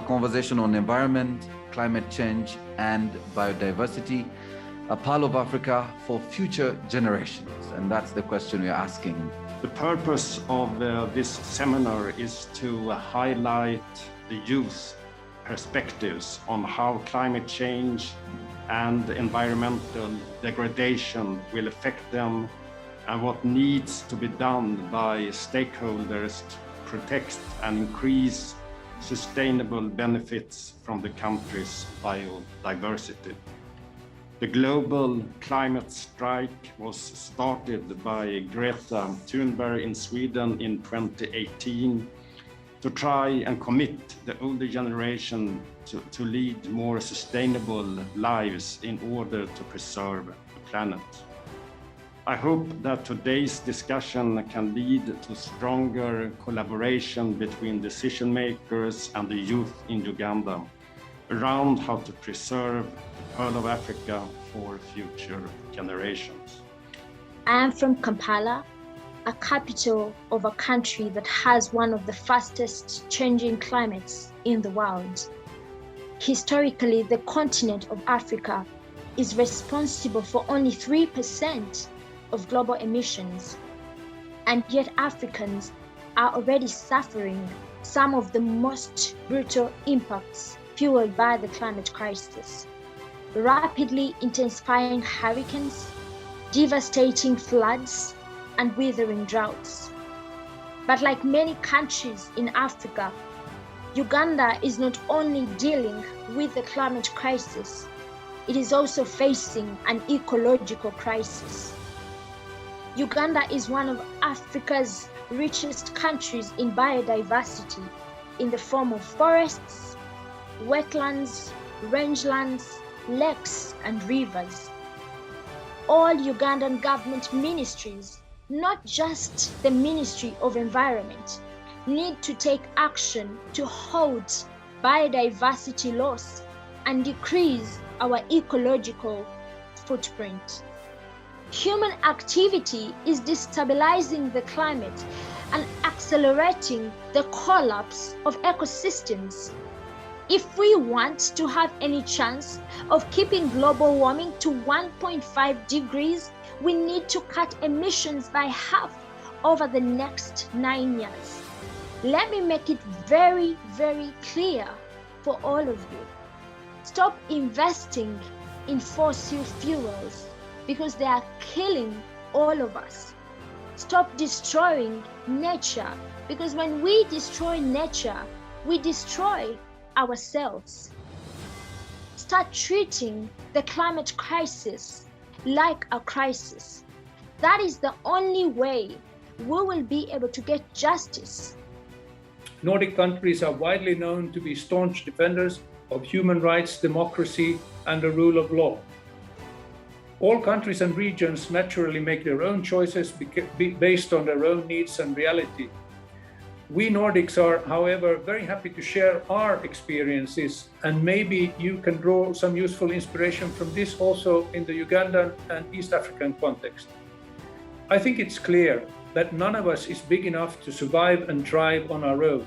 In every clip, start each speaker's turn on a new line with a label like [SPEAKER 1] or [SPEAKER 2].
[SPEAKER 1] conversation on environment, climate change, and biodiversity, a Pearl of Africa for future generations. And that's the question we're asking.
[SPEAKER 2] The purpose of this seminar is to highlight the youth perspectives on how climate change and environmental degradation will affect them and what needs to be done by stakeholders to protect and increase sustainable benefits from the country's biodiversity. The global climate strike was started by Greta Thunberg in Sweden in 2018 to try and commit the older generation to lead more sustainable lives in order to preserve the planet. I hope that today's discussion can lead to stronger collaboration between decision makers and the youth in Uganda around how to preserve the Pearl of Africa for future generations.
[SPEAKER 3] I am from Kampala, a capital of a country that has one of the fastest changing climates in the world. Historically, the continent of Africa is responsible for only 3% of global emissions, and yet Africans are already suffering some of the most brutal impacts fueled by the climate crisis. Rapidly intensifying hurricanes, devastating floods, and withering droughts. But like many countries in Africa, Uganda is not only dealing with the climate crisis, it is also facing an ecological crisis. Uganda is one of Africa's richest countries in biodiversity in the form of forests, wetlands, rangelands, lakes, and rivers. All Ugandan government ministries, not just the Ministry of Environment, need to take action to halt biodiversity loss and decrease our ecological footprint. Human activity is destabilizing the climate and accelerating the collapse of ecosystems. If we want to have any chance of keeping global warming to 1.5 degrees, we need to cut emissions by half over the next 9 years. Let me make it very, very clear for all of you. Stop investing in fossil fuels because they are killing all of us. Stop destroying nature because when we destroy nature, we destroy ourselves. Start treating the climate crisis like a crisis. That is the only way we will be able to get justice.
[SPEAKER 4] Nordic countries are widely known to be staunch defenders of human rights, democracy, and the rule of law. All countries and regions naturally make their own choices based on their own needs and reality. We Nordics are, however, very happy to share our experiences, and maybe you can draw some useful inspiration from this also in the Ugandan and East African context. I think it's clear that none of us is big enough to survive and thrive on our own.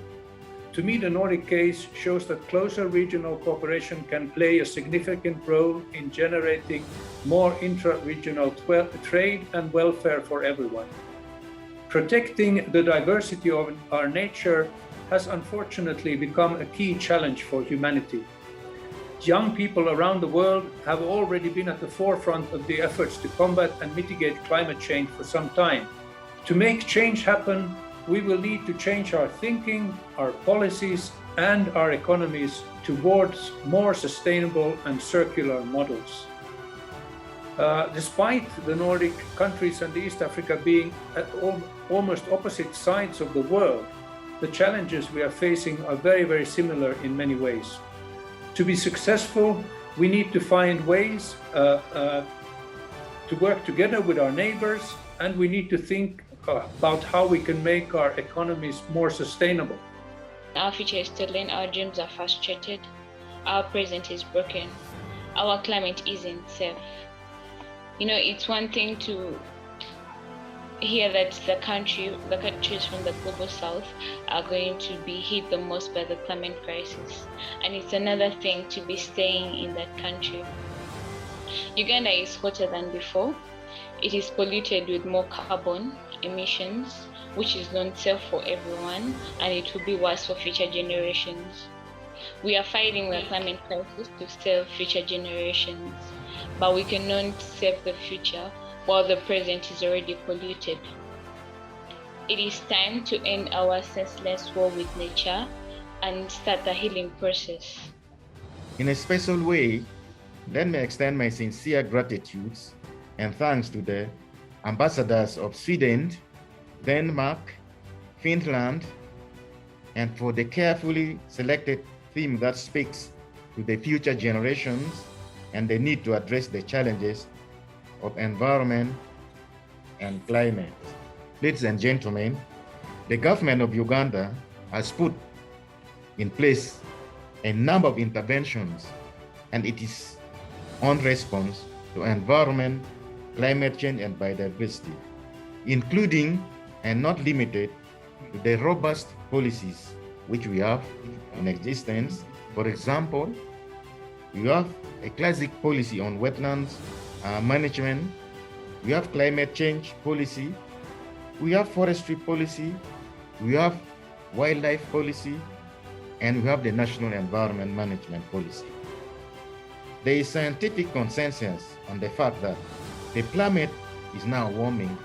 [SPEAKER 4] To me, the Nordic case shows that closer regional cooperation can play a significant role in generating more intra-regional trade and welfare for everyone. Protecting the diversity of our nature has unfortunately become a key challenge for humanity. Young people around the world have already been at the forefront of the efforts to combat and mitigate climate change for some time. To make change happen, we will need to change our thinking, our policies, and our economies towards more sustainable and circular models. Despite the Nordic countries and East Africa being at almost opposite sides of the world, the challenges we are facing are very, very similar in many ways. To be successful, we need to find ways to work together with our neighbors, and we need to think about how we can make our economies more sustainable.
[SPEAKER 5] Our future is stolen, our dreams are frustrated, our present is broken, our climate isn't safe. You know, it's one thing to hear that the countries from the global south are going to be hit the most by the climate crisis. And it's another thing to be staying in that country. Uganda is hotter than before. It is polluted with more carbon emissions, which is not safe for everyone, and it will be worse for future generations. We are fighting the climate crisis to save future generations, but we cannot save the future while the present is already polluted. It is time to end our senseless war with nature and start the healing process.
[SPEAKER 6] In a special way, let me extend my sincere gratitudes and thanks to the ambassadors of Sweden, Denmark, Finland, and for the carefully selected theme that speaks to the future generations and the need to address the challenges of environment and climate. Ladies and gentlemen, the government of Uganda has put in place a number of interventions, and it is on response to environment, climate change, and biodiversity, including and not limited to the robust policies which we have in existence. For example, we have a classic policy on wetlands management, we have climate change policy, we have forestry policy, we have wildlife policy, and we have the National Environment Management Policy. There is scientific consensus on the fact that the planet is now warming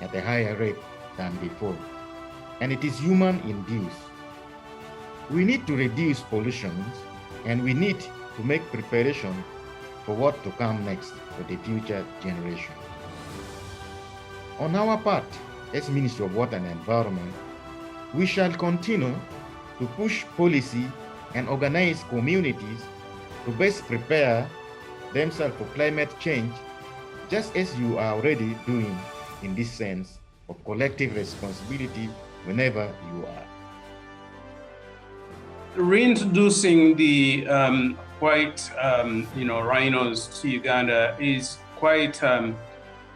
[SPEAKER 6] at a higher rate than before, and it is human-induced. We need to reduce pollution, and we need to make preparation for what to come next for the future generation. On our part, as Ministry of Water and Environment, we shall continue to push policy and organize communities to best prepare themselves for climate change, just as you are already doing in this sense of collective responsibility whenever you are.
[SPEAKER 7] Reintroducing the rhinos to Uganda is quite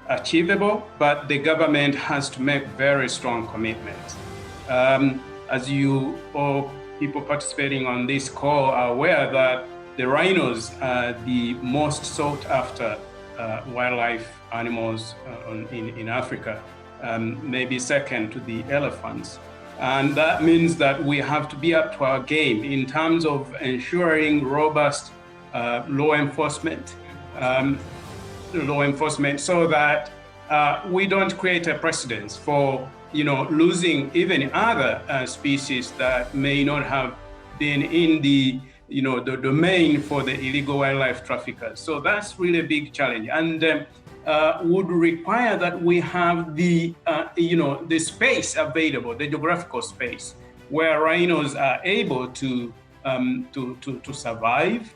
[SPEAKER 7] achievable, but the government has to make very strong commitments. As you or people participating on this call are aware that the rhinos are the most sought after wildlife animals in Africa, maybe second to the elephants. And that means that we have to be up to our game in terms of ensuring robust law enforcement so that we don't create a precedence for losing even other species that may not have been in the the domain for the illegal wildlife traffickers. So that's really a big challenge, and would require that we have the the space available, the geographical space where rhinos are able to survive,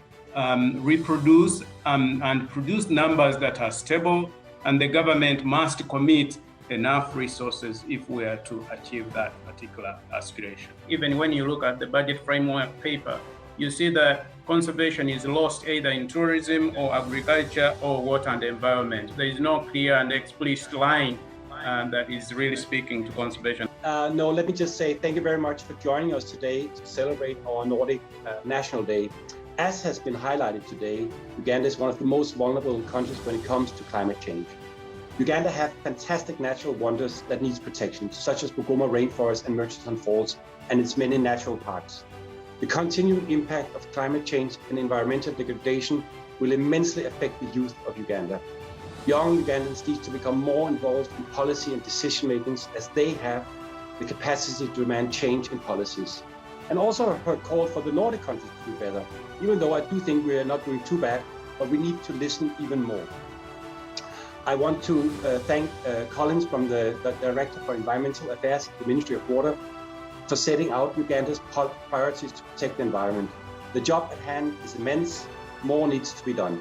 [SPEAKER 7] reproduce, and produce numbers that are stable. And the government must commit enough resources if we are to achieve that particular aspiration. Even when you look at the budget framework paper, you see that conservation is lost either in tourism or agriculture or water and environment. There is no clear and explicit line that is really speaking to conservation.
[SPEAKER 8] No, let me just say thank you very much for joining us today to celebrate our Nordic National Day. As has been highlighted today, Uganda is one of the most vulnerable countries when it comes to climate change. Uganda has fantastic natural wonders that needs protection, such as Bugoma Rainforest and Murchison Falls and its many natural parks. The continued impact of climate change and environmental degradation will immensely affect the youth of Uganda. Young Ugandans need to become more involved in policy and decision makings, as they have the capacity to demand change in policies. And also heard call for the Nordic countries to do better, even though I do think we are not doing too bad, but we need to listen even more. I want to thank Collins from the Director for Environmental Affairs at the Ministry of Water for setting out Uganda's priorities to protect the environment. The job at hand is immense. More needs to be done.